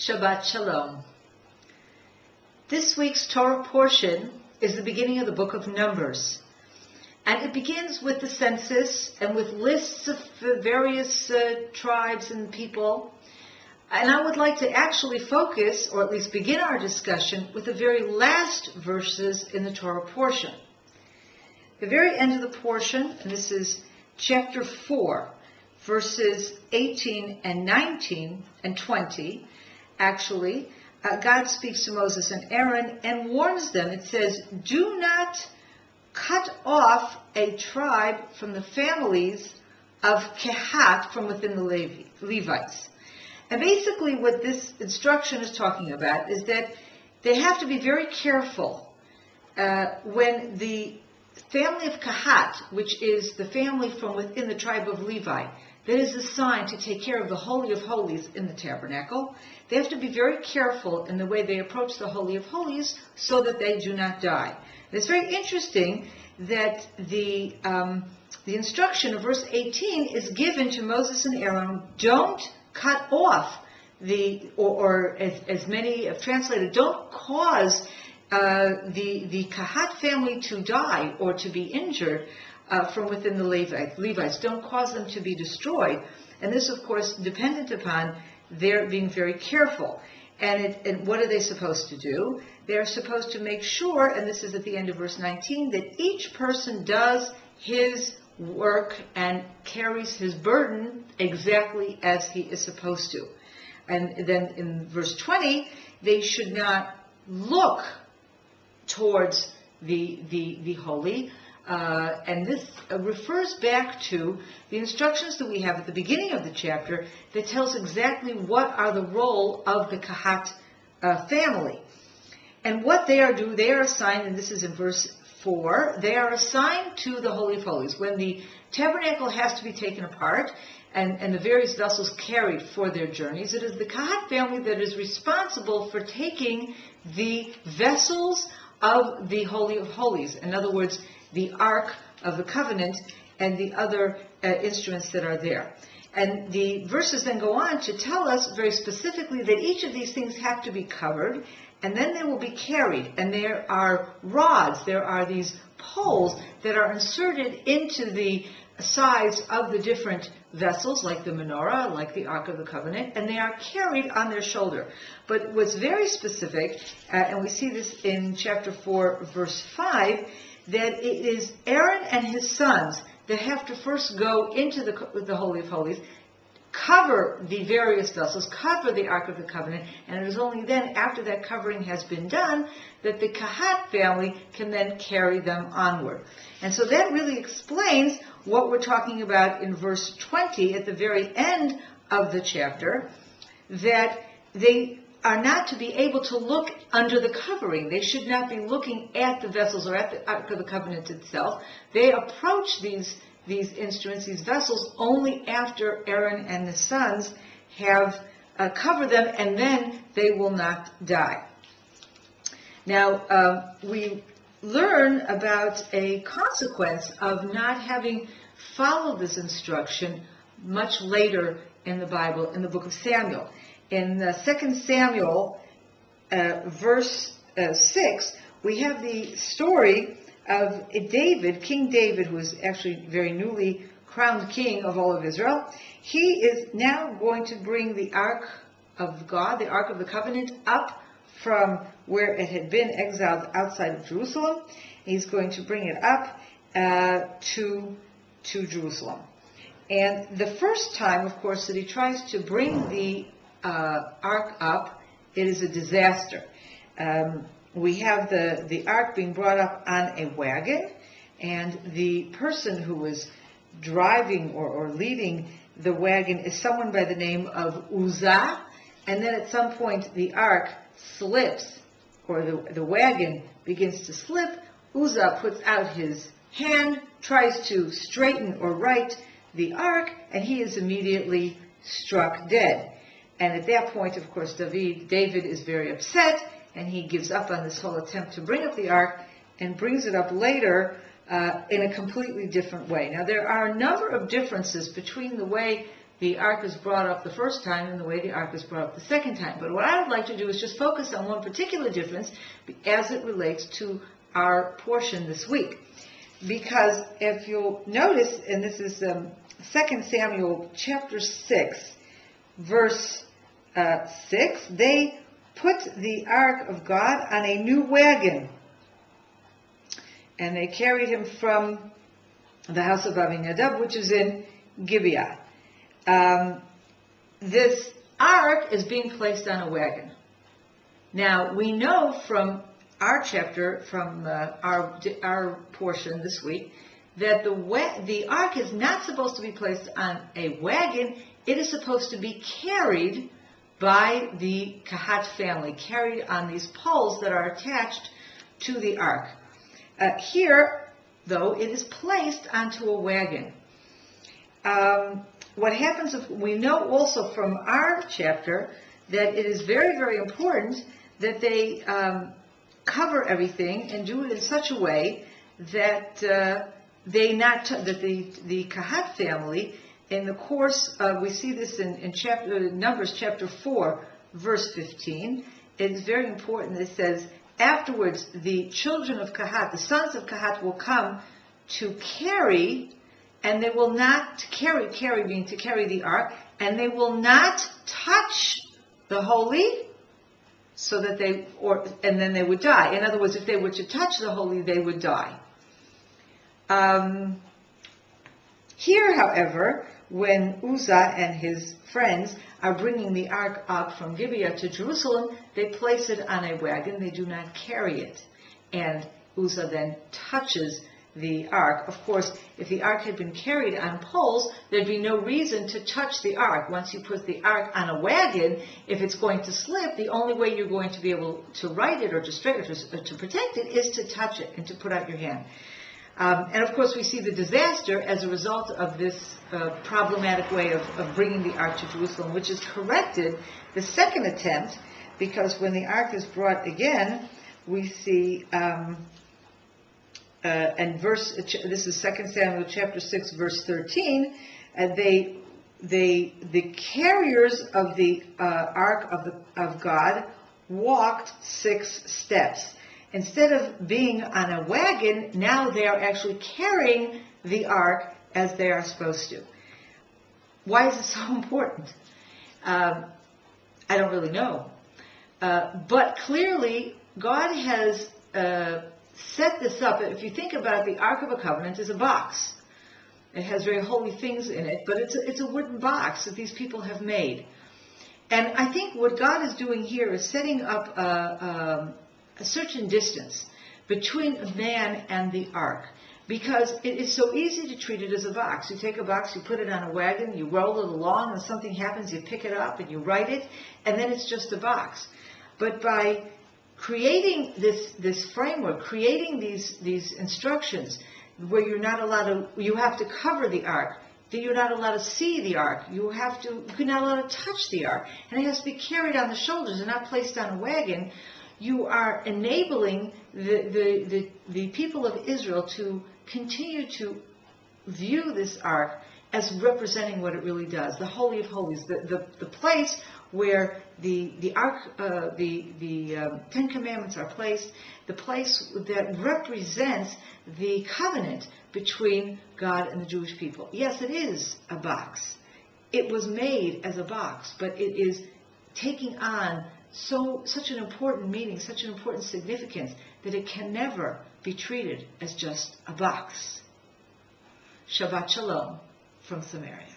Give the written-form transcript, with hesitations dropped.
Shabbat Shalom. This week's Torah portion is the beginning of the book of Numbers. And it begins with the census and with lists of various tribes and people. And I would like to actually focus, or at least begin our discussion, with the very last verses in the Torah portion. The very end of the portion, and this is chapter 4, verses 18 and 19 and 20, actually, God speaks to Moses and Aaron and warns them. It says, do not cut off a tribe from the families of Kehat from within the Levites. And basically what this instruction is talking about is that they have to be very careful when the family of Kehat, which is the family from within the tribe of Levi, that is assigned to take care of the Holy of Holies in the tabernacle, they have to be very careful in the way they approach the Holy of Holies so that they do not die. And it's very interesting that the instruction of verse 18 is given to Moses and Aaron, don't cut off or as many have translated, don't cause the Kehat family to die or to be injured from within the Levites. Don't cause them to be destroyed. And this, of course, dependent upon their being very careful. And what are they supposed to do? They're supposed to make sure, and this is at the end of verse 19, that each person does his work and carries his burden exactly as he is supposed to. And then in verse 20, they should not look towards the holy. And this refers back to the instructions that we have at the beginning of the chapter that tells exactly what are the role of the Kehat family. And what they are assigned, and this is in verse 4, they are assigned to the Holy of Holies. When the tabernacle has to be taken apart and the various vessels carried for their journeys, it is the Kehat family that is responsible for taking the vessels of the Holy of Holies. In other words, the Ark of the Covenant and the other instruments that are there. And the verses then go on to tell us very specifically that each of these things have to be covered, and then they will be carried. And there are rods, there are these poles that are inserted into the sides of the different vessels, like the menorah, like the Ark of the Covenant, and they are carried on their shoulder. But what's very specific, and we see this in chapter 4, verse 5, that it is Aaron and his sons that have to first go into the Holy of Holies, cover the various vessels, cover the Ark of the Covenant, and it is only then, after that covering has been done, that the Kehat family can then carry them onward. And so that really explains what we're talking about in verse 20 at the very end of the chapter, that they are not to be able to look under the covering. They should not be looking at the vessels or at the Ark of the Covenant itself. They approach these instruments, these vessels, only after Aaron and the sons have covered them, and then they will not die. Now, we learn about a consequence of not having followed this instruction much later in the Bible, in the book of Samuel. In 2 Samuel, verse 6, we have the story of David, King David, who is actually very newly crowned king of all of Israel. He is now going to bring the Ark of God, the Ark of the Covenant, up from where it had been exiled outside of Jerusalem. He's going to bring it up to Jerusalem. And the first time, of course, that he tries to bring the Ark up, it is a disaster. We have the Ark being brought up on a wagon, and the person who was driving or leading the wagon is someone by the name of Uzzah, and then at some point the Ark slips, or the wagon begins to slip. Uzzah puts out his hand, tries to straighten or right the Ark, and he is immediately struck dead. And at that point, of course, David is very upset, and he gives up on this whole attempt to bring up the Ark and brings it up later in a completely different way. Now, there are a number of differences between the way the ark is brought up the first time and the way the ark is brought up the second time. But what I would like to do is just focus on one particular difference as it relates to our portion this week. Because if you'll notice, and this is 2 Samuel chapter 6, verse 6, they put the ark of God on a new wagon, and they carried him from the house of Bamidbar, which is in Gibeah. This ark is being placed on a wagon. Now, we know from our chapter, from our portion this week, that the ark is not supposed to be placed on a wagon. It is supposed to be carried by the Kahat family, carried on these poles that are attached to the ark. Here, though, it is placed onto a wagon. What happens, we know also from our chapter that it is very, very important that they cover everything and do it in such a way that the Kahat family, in the course, we see this in Numbers chapter 4, verse 15. It's very important. It says, afterwards, the children of Kahat, the sons of Kahat, will come to carry, and they will not carry meaning to carry the ark, and they will not touch the holy, so that and then they would die. In other words, if they were to touch the holy, they would die. Here, however, when Uzzah and his friends are bringing the ark up from Gibeah to Jerusalem, they place it on a wagon. They do not carry it. And Uzzah then touches the ark. Of course, if the ark had been carried on poles, there'd be no reason to touch the ark. Once you put the ark on a wagon, if it's going to slip, the only way you're going to be able to right it or to straighten it or to protect it is to touch it and to put out your hand. And of course, we see the disaster as a result of this problematic way of bringing the ark to Jerusalem, which is corrected the second attempt, because when the ark is brought again, we see, this is 2 Samuel chapter 6, verse 13, the carriers of the ark of God walked 6 steps. Instead of being on a wagon, now they are actually carrying the ark as they are supposed to. Why is it so important? I don't really know. But clearly, God has set this up. If you think about it, the Ark of a Covenant is a box. It has very holy things in it, but it's a wooden box that these people have made. And I think what God is doing here is setting up a certain distance between man and the ark, because it is so easy to treat it as a box. You take a box, you put it on a wagon, you roll it along, and something happens, you pick it up and you write it, and then it's just a box. But by creating this framework, creating these instructions where you're not allowed to, you have to cover the ark, that you're not allowed to see the ark, you're not allowed to touch the ark, and it has to be carried on the shoulders and not placed on a wagon. You are enabling the people of Israel to continue to view this ark as representing what it really does, the Holy of Holies, the place where the ark, the Ten Commandments are placed, the place that represents the covenant between God and the Jewish people. Yes, it is a box. It was made as a box, but it is taking on such an important meaning, such an important significance, that it can never be treated as just a box. Shabbat Shalom from Samaria.